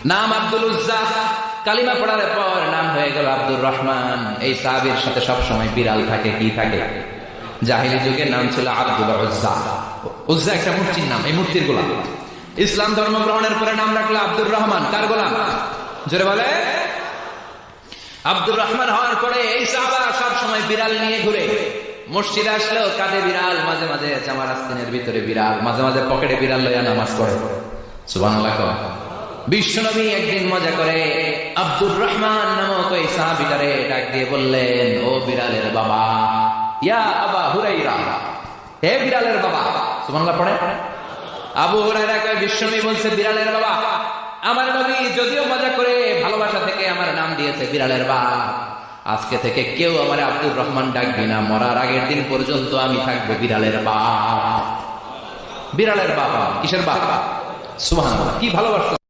নাম আব্দুল উজ্জা, কালিমা পড়ার পর নাম হয়ে গেল আব্দুর রহমান। এই সাহাবীর সাথে সব সময় বিড়াল থাকে। কি থাকে? জাহিলি যুগের নাম ছিল আব্দুল উজ্জা। উজ্জা একটা মূর্তির নাম, এই মূর্তির গোলাম। ইসলাম ধর্ম গ্রহণের পরে নাম রাখলো আব্দুর রহমান। কার গোলাম? জোরে বলে। আব্দুর রহমান হওয়ার পরে এই সাহাবা সব সময় বিড়াল নিয়ে ঘুরে। মসজিদে আসলেও কাঁধে বিড়াল, মাঝে মাঝে জামার আস্তিনের ভিতরে বিড়াল, মাঝে মাঝে পকেটে বিড়াল লইয়া নামাজ পড়ে। সুবহানাল্লাহ। বিশ্বনবী একদিন মজা করে আব্দুর রহমান নামক ওই সাহাবীটারে ডাক দিয়ে বললেন, ও বিড়ালের বাবা, ইয়া আবা হুরাইরা, হে বিড়ালের বাবা। সুবহানাল্লাহ পড়ে। আবু হুরায়রা কয়, বিশ্বনবী বলছে বিড়ালের বাবা। আমার নবী যদিও মজা করে ভালোবাসা থেকে আমার নাম দিয়েছে বিড়ালের বাবা, আজকে থেকে কেউ আমার আব্দুর রহমান ডাকবি না, মরার আগের দিন পর্যন্ত আমি থাকবো বিড়ালের বাবা। বিড়ালের বাবা কিসের বাবা? সুবহানাল্লাহ, কি ভালোবাসা।